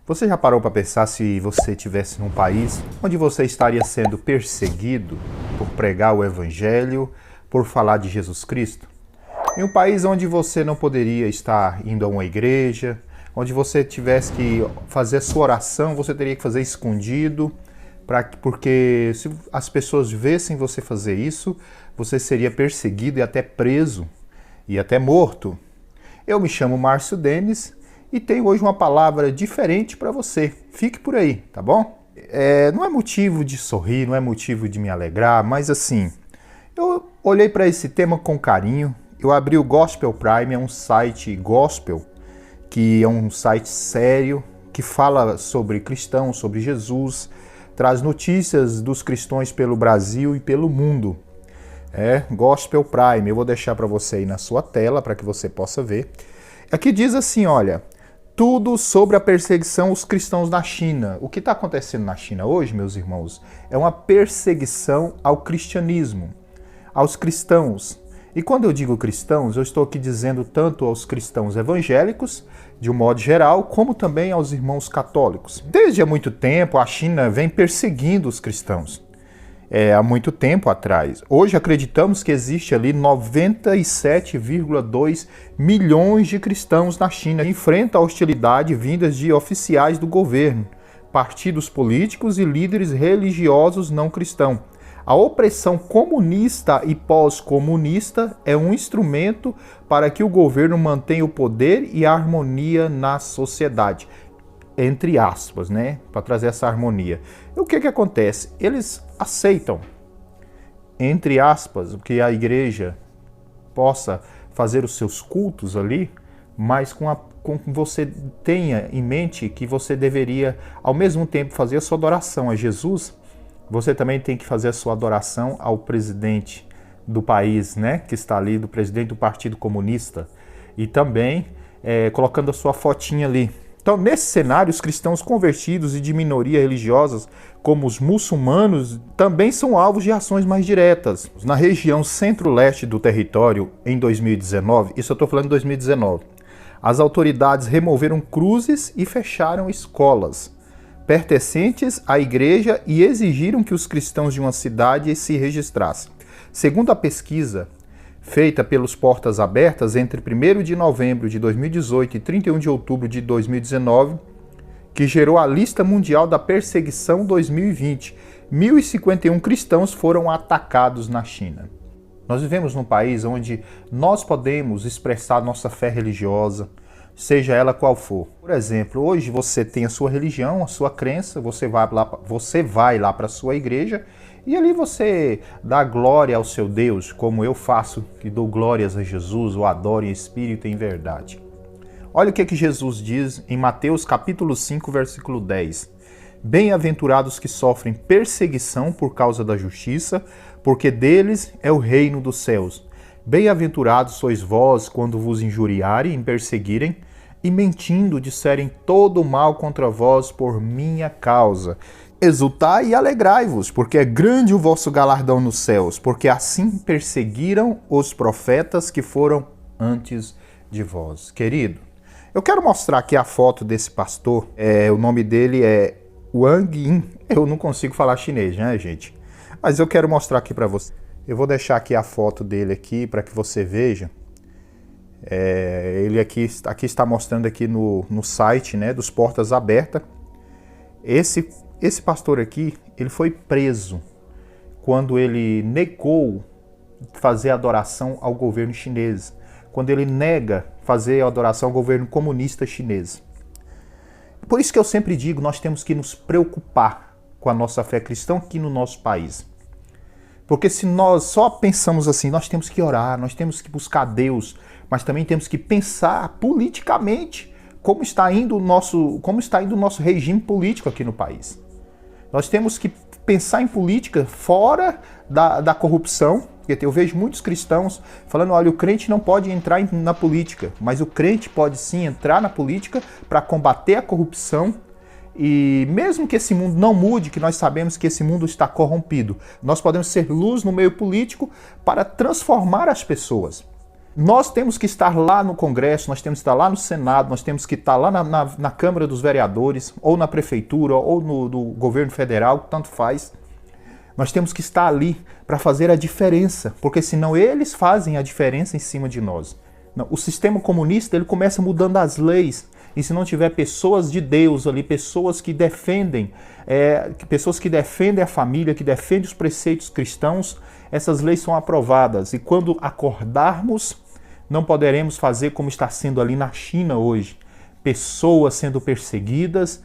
Você já parou para pensar se você estivesse num país onde você estaria sendo perseguido por pregar o Evangelho, por falar de Jesus Cristo? Em um país onde você não poderia estar indo a uma igreja, onde você tivesse que fazer a sua oração, você teria que fazer escondido, porque se as pessoas vissem você fazer isso, você seria perseguido e até preso, e até morto. Eu me chamo Márcio Denis e tenho hoje uma palavra diferente para você. Fique por aí, tá bom? Não é motivo de sorrir, não é motivo de me alegrar, mas assim, eu olhei para esse tema com carinho. Eu abri o Gospel Prime, é um site gospel, que é um site sério, que fala sobre cristãos, sobre Jesus, traz notícias dos cristãos pelo Brasil e pelo mundo. Gospel Prime, eu vou deixar para você aí na sua tela, para que você possa ver. Aqui diz assim, olha, tudo sobre a perseguição aos cristãos na China. O que está acontecendo na China hoje, meus irmãos, é uma perseguição ao cristianismo, aos cristãos. E quando eu digo cristãos, eu estou aqui dizendo tanto aos cristãos evangélicos, de um modo geral, como também aos irmãos católicos. Desde há muito tempo, a China vem perseguindo os cristãos. Há muito tempo atrás. Hoje acreditamos que existe ali 97,2 milhões de cristãos na China que enfrentam a hostilidade vindas de oficiais do governo, partidos políticos e líderes religiosos não cristãos. A opressão comunista e pós-comunista é um instrumento para que o governo mantenha o poder e a harmonia na sociedade. Entre aspas, né? Para trazer essa harmonia. E o que acontece? Eles aceitam, entre aspas, que a igreja possa fazer os seus cultos ali, mas com você tenha em mente que você deveria, ao mesmo tempo, fazer a sua adoração a Jesus, você também tem que fazer a sua adoração ao presidente do país, né? Que está ali, do presidente do Partido Comunista, e também colocando a sua fotinha ali. Então, nesse cenário, os cristãos convertidos e de minoria religiosas, como os muçulmanos, também são alvos de ações mais diretas. Na região centro-leste do território, em 2019, isso eu estou falando de 2019, as autoridades removeram cruzes e fecharam escolas pertencentes à igreja e exigiram que os cristãos de uma cidade se registrassem. Segundo a pesquisa feita pelos Portas Abertas entre 1º de novembro de 2018 e 31 de outubro de 2019, que gerou a Lista Mundial da Perseguição 2020, 1.051 cristãos foram atacados na China. Nós vivemos num país onde nós podemos expressar nossa fé religiosa, seja ela qual for. Por exemplo, hoje você tem a sua religião, a sua crença, você vai lá para a sua igreja e ali você dá glória ao seu Deus, como eu faço, que dou glórias a Jesus, o adoro em espírito e em verdade. Olha o que Jesus diz em Mateus capítulo 5, versículo 10. Bem-aventurados que sofrem perseguição por causa da justiça, porque deles é o reino dos céus. Bem-aventurados sois vós quando vos injuriarem e perseguirem, e mentindo disserem todo o mal contra vós por minha causa. Exultai e alegrai-vos, porque é grande o vosso galardão nos céus, porque assim perseguiram os profetas que foram antes de vós. Querido, eu quero mostrar aqui a foto desse pastor. O nome dele é Wang Yin. Eu não consigo falar chinês, né, gente? Mas eu quero mostrar aqui para você. Eu vou deixar aqui a foto dele aqui para que você veja. Ele aqui está mostrando aqui no site, né, dos Portas Abertas. Esse pastor aqui, ele foi preso quando ele negou fazer adoração ao governo chinês, quando ele nega fazer adoração ao governo comunista chinês. Por isso que eu sempre digo, nós temos que nos preocupar com a nossa fé cristã aqui no nosso país. Porque se nós só pensamos assim, nós temos que orar, nós temos que buscar Deus, mas também temos que pensar politicamente como está indo o nosso regime político aqui no país. Nós temos que pensar em política fora da corrupção, porque eu vejo muitos cristãos falando, olha, o crente não pode entrar na política, mas o crente pode sim entrar na política para combater a corrupção. E mesmo que esse mundo não mude, que nós sabemos que esse mundo está corrompido, nós podemos ser luz no meio político para transformar as pessoas. Nós temos que estar lá no Congresso, nós temos que estar lá no Senado, nós temos que estar lá na Câmara dos Vereadores, ou na Prefeitura, ou no governo federal, tanto faz. Nós temos que estar ali para fazer a diferença, porque senão eles fazem a diferença em cima de nós. O sistema comunista, ele começa mudando as leis, e se não tiver pessoas de Deus ali, pessoas que defendem a família, que defendem os preceitos cristãos, essas leis são aprovadas. E quando acordarmos, não poderemos fazer como está sendo ali na China hoje. Pessoas sendo perseguidas.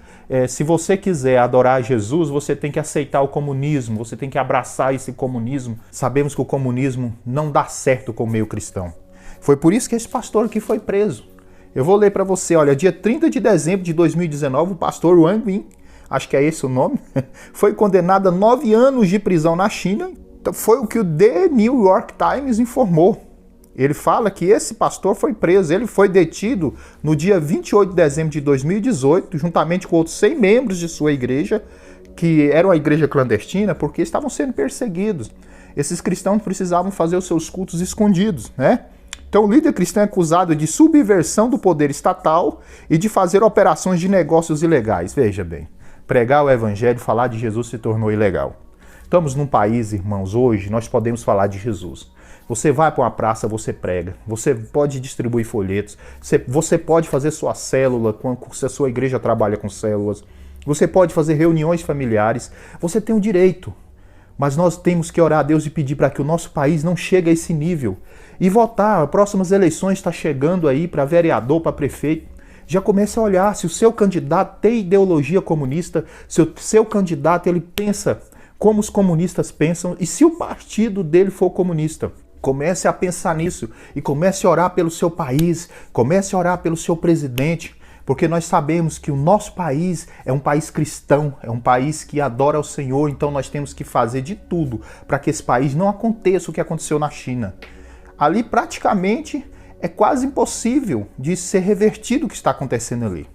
Se você quiser adorar Jesus, você tem que aceitar o comunismo, você tem que abraçar esse comunismo. Sabemos que o comunismo não dá certo com o meio cristão. Foi por isso que esse pastor aqui foi preso. Eu vou ler para você, olha, dia 30 de dezembro de 2019, o pastor Wang Win, acho que é esse o nome, foi condenado a 9 anos de prisão na China. Foi o que o The New York Times informou. Ele fala que esse pastor foi preso, ele foi detido no dia 28 de dezembro de 2018, juntamente com outros 100 membros de sua igreja, que era uma igreja clandestina, porque estavam sendo perseguidos. Esses cristãos precisavam fazer os seus cultos escondidos, né? Então o líder cristão é acusado de subversão do poder estatal e de fazer operações de negócios ilegais. Veja bem, pregar o evangelho, falar de Jesus se tornou ilegal. Estamos num país, irmãos, hoje nós podemos falar de Jesus. Você vai para uma praça, você prega. Você pode distribuir folhetos. Você pode fazer sua célula, se a sua igreja trabalha com células. Você pode fazer reuniões familiares. Você tem o direito. Mas nós temos que orar a Deus e pedir para que o nosso país não chegue a esse nível. E votar, as próximas eleições estão chegando aí para vereador, para prefeito. Já comece a olhar se o seu candidato tem ideologia comunista, se o seu candidato ele pensa como os comunistas pensam e se o partido dele for comunista. Comece a pensar nisso e comece a orar pelo seu país, comece a orar pelo seu presidente, porque nós sabemos que o nosso país é um país cristão, é um país que adora o Senhor, então nós temos que fazer de tudo para que esse país não aconteça o que aconteceu na China. Ali praticamente é quase impossível de ser revertido o que está acontecendo ali.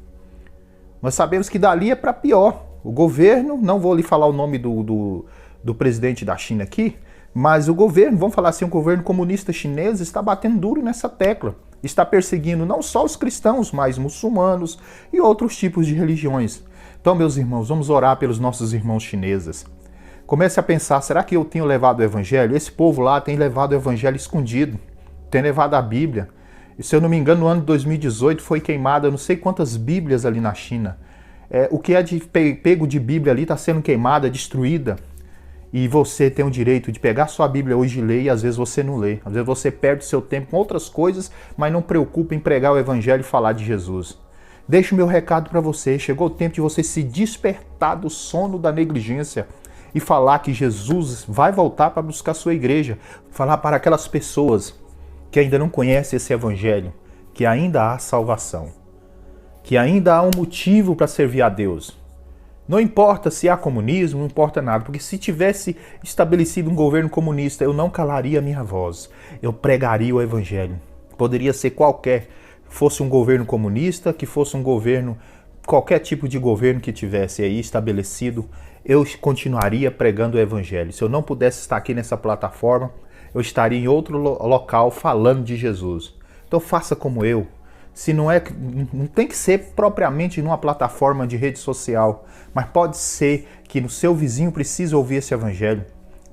Nós sabemos que dali é para pior. O governo, não vou lhe falar o nome do presidente da China aqui, mas o governo, vamos falar assim, o governo comunista chinês está batendo duro nessa tecla. Está perseguindo não só os cristãos, mas muçulmanos e outros tipos de religiões. Então, meus irmãos, vamos orar pelos nossos irmãos chineses. Comece a pensar, será que eu tenho levado o evangelho? Esse povo lá tem levado o evangelho escondido, tem levado a Bíblia. E se eu não me engano, no ano de 2018 foi queimada não sei quantas Bíblias ali na China. O que é de pego de Bíblia ali está sendo queimada, destruída. E você tem o direito de pegar sua Bíblia hoje e ler, e às vezes você não lê. Às vezes você perde seu tempo com outras coisas, mas não preocupa em pregar o evangelho e falar de Jesus. Deixo o meu recado para você. Chegou o tempo de você se despertar do sono da negligência e falar que Jesus vai voltar para buscar sua igreja. Falar para aquelas pessoas que ainda não conhecem esse evangelho, que ainda há salvação, que ainda há um motivo para servir a Deus. Não importa se há comunismo, não importa nada, porque se tivesse estabelecido um governo comunista, eu não calaria a minha voz, eu pregaria o evangelho. Poderia ser qualquer, fosse um governo comunista, que fosse um governo, qualquer tipo de governo que tivesse aí estabelecido, eu continuaria pregando o evangelho. Se eu não pudesse estar aqui nessa plataforma, eu estaria em outro local falando de Jesus. Então faça como eu. Se não tem que ser propriamente numa plataforma de rede social, mas pode ser que no seu vizinho precise ouvir esse evangelho.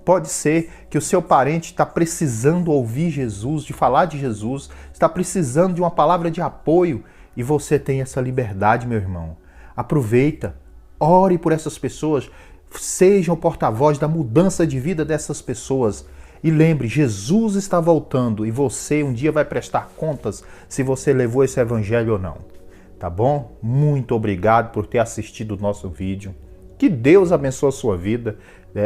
Pode ser que o seu parente está precisando ouvir Jesus, de falar de Jesus, está precisando de uma palavra de apoio e você tem essa liberdade, meu irmão. Aproveita, ore por essas pessoas, seja o porta-voz da mudança de vida dessas pessoas. E lembre, Jesus está voltando e você um dia vai prestar contas se você levou esse evangelho ou não. Tá bom? Muito obrigado por ter assistido o nosso vídeo. Que Deus abençoe a sua vida.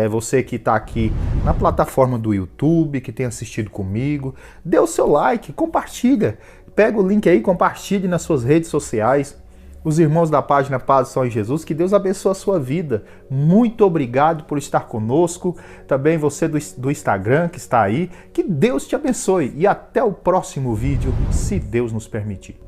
Você que está aqui na plataforma do YouTube, que tem assistido comigo, dê o seu like, compartilha. Pega o link aí, compartilhe nas suas redes sociais. Os irmãos da página Paz Só em Jesus, que Deus abençoe a sua vida. Muito obrigado por estar conosco. Também você do Instagram que está aí. Que Deus te abençoe. E até o próximo vídeo, se Deus nos permitir.